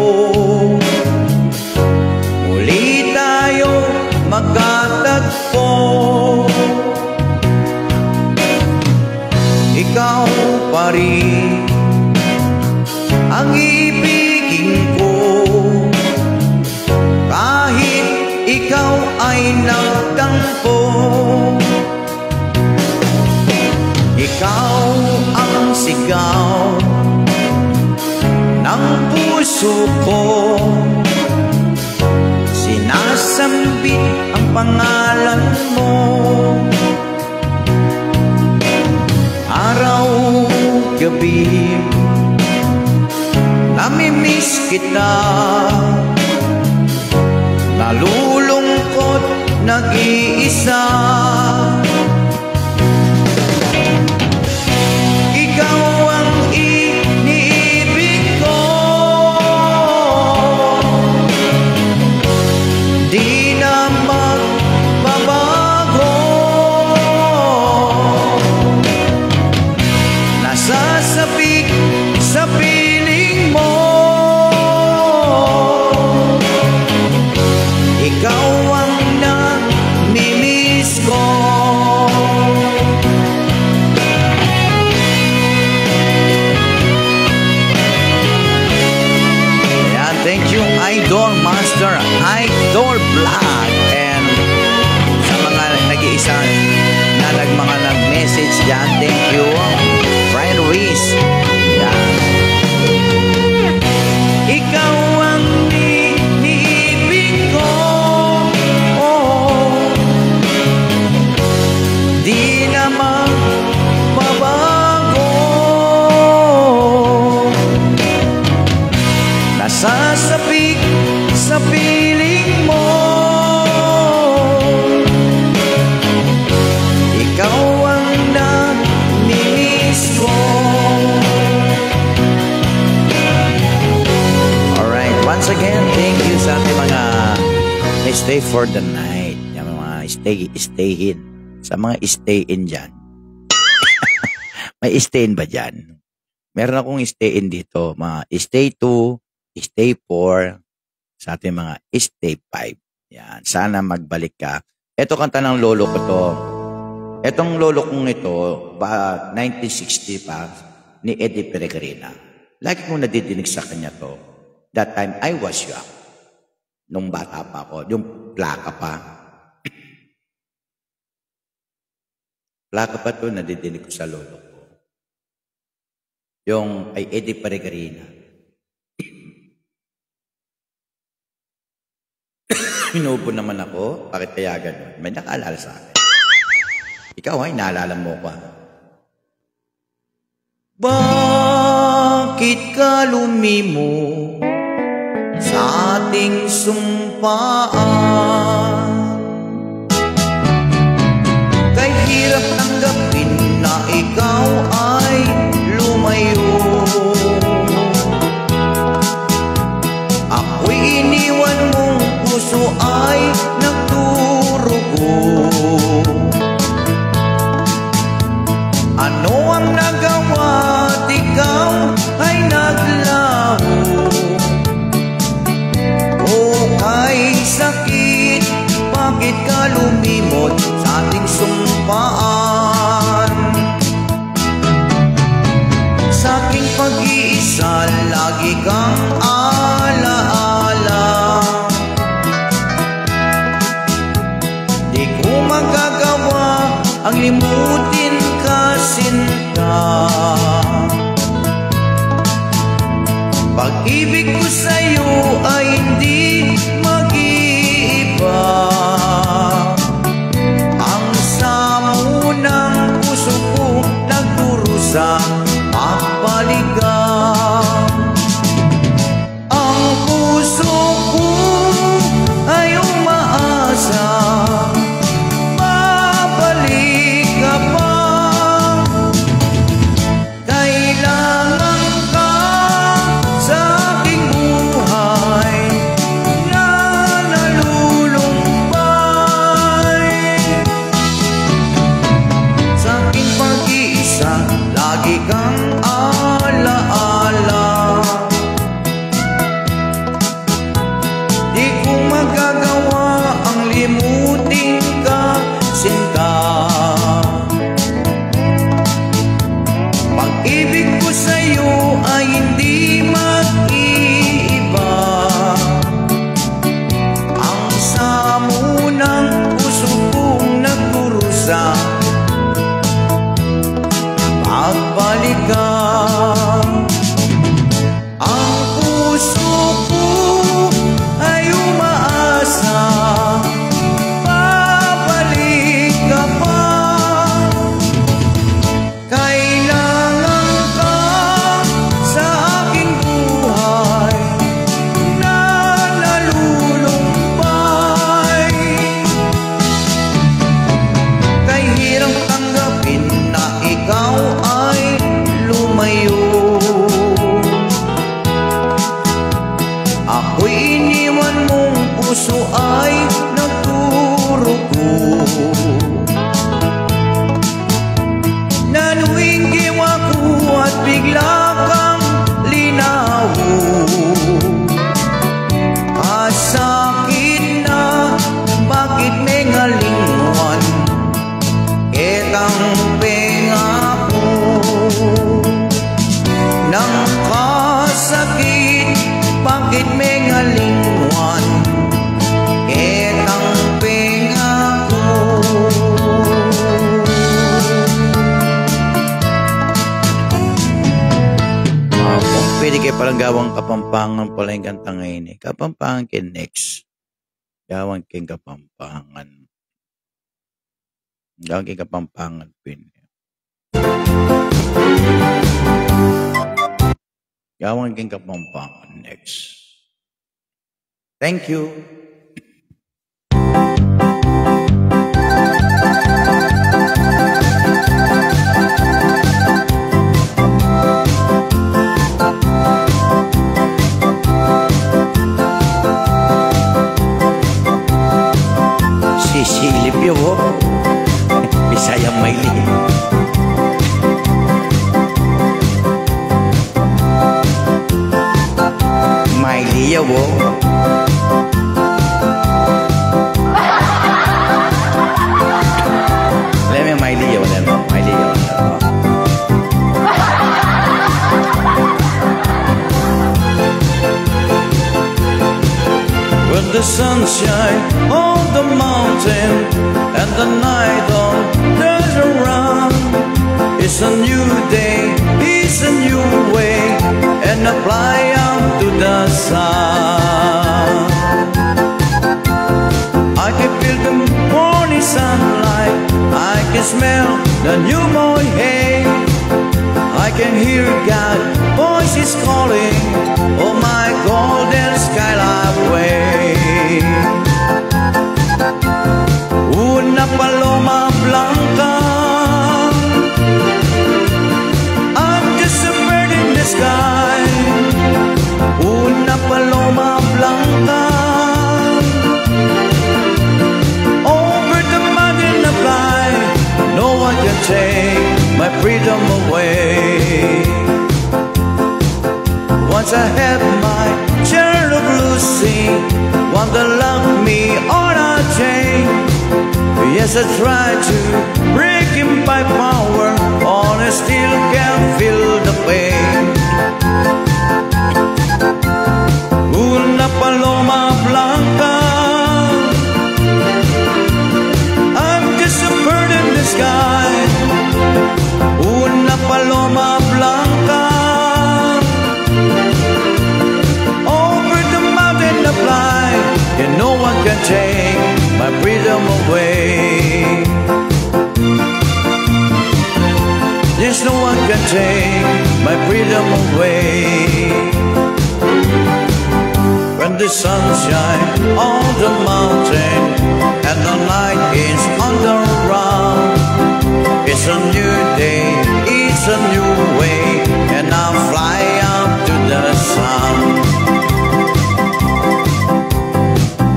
S2: muli tayo magkatagpo. Ikaw pa rin ang ibigin ko, kahit ikaw ay nagtampo. Ikaw ang sigaw ng puso ko, sinasambit ang pangalan mo. Araw-gabi namimiss kita, nalulungkot nag-iisa. Ikaw ang iniibig ko, di na magbabago. Nasasabik sa piling mo, ikaw ang namimiss ko. message dyan. Thank you. Brian Ruiz. Yan. Ikaw ang iniibig ko. Oh, di naman mabago. Nasasabik sa piling mo. Ikaw ang namimiss ko. Alright, once again, thank you sa ating mga stay for the night. Yung mga stay in. Sa mga stay in dyan. May stay in ba dyan? Meron akong stay in dito. Mga stay 2, stay 4, sa ating mga stay 5. Yan. Sana magbalik ka. Ito kanta ng lolo ko to. Etong lolo kong ito, 1960 pa, ni Eddie Peregrina. Lagi kong nadidinig sa kanya to. That time, I was young. Nung bata pa ako, yung plaka pa. Plaka pa to, nadidinig ko sa lolo ko. Yung ay Eddie Peregrina. Inubo naman ako, bakit kaya gano'n? May nakaalala sa akin. Ikaw ay naalala mo ko. Bakit ka lumimo sa ating sumpaan? Kay hirap tanggapin na ikaw ay lumayo. Ako'y iniwan mong puso ay nagdurugo. Ano ang nagawa at ikaw ay naglaho? O kay sakit, bakit ka lumimot sa ating sumpaan? Sa aking pag-iisa, lagi kang alaala. Di ko magagawa ang limutin ka, sinta. Pag-ibig ko sa'yo ay hindi mag-iiba. Ang samo ng puso ko nagdurusa pagbalikan. Ang puso ko ay umaasa, babalik ka pa. Kailangan ka sa aking buhay na nalulumbay. Sa aking pag-iisa, lagi kang alaala. Di ko magagawa ang limutin ka, sinta. Pag-ibig ko sa'yo ay hindi mag-iiba. Ang samo ng puso kong nagdurusa pagbalikan. Ang puso ko ay umaasa, babalik ka pa. Kailangan ka sa aking buhay na nalulumbay. Kay hirap tanggapin na ikaw ay lumayo. Ako'y iniwan mong puso ay nagdurugo. Nanuinggiw ako at bigla kang linawo. Kasakit na, bakit may ngalinguan kitang pengako. Nang kasakit, bakit may ngalinguan kitang pengako. pwede kayo palang gawang Kapampangan pala yung kanta ngayon eh. Kapampangan kay next. Gawang kay Kapampangan. Gawang kay Kapampangan pin. Gawang kay Kapampangan next. Thank you. Sisilip yun, Bisaya Maylin. Maylin yun, Let me Maylin yun, Maylin yun. When the sun shines on the mountain and the night all turns around, it's a new day, it's a new way, and I fly out to the sun. I can feel the morning sunlight, I can smell the new morning hay, I can hear God's voices calling, oh my golden skyline way. Una paloma blanca, I'm just a bird in the sky. Una paloma blanca, over the mountain I fly. No one can take my freedom away. Once I had my share of losing, one that loved me on a chain. Yes, I tried to break him by power, all I still can't feel the pain. Una paloma blanca, I'm just a bird in the sky. Una paloma blanca, over the mountain I fly, and no one can take my freedom away. Yes, no one can take my freedom away. When the sun shines on the mountain and the night is on the round, it's a new day, it's a new way, and I'll fly up to the sun.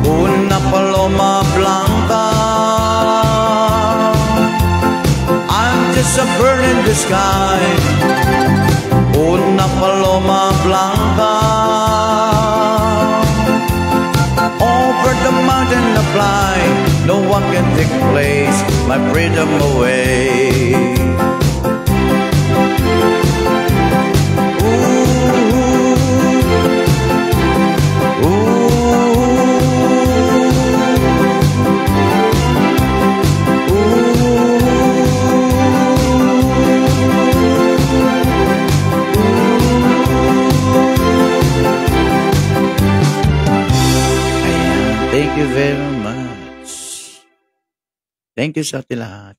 S2: Una paloma blanca, I'm just a bird in the sky. Una paloma blanca, over the mountain I fly. No one can take place, my freedom away. Thank you very much. Thank you sa ating lahat.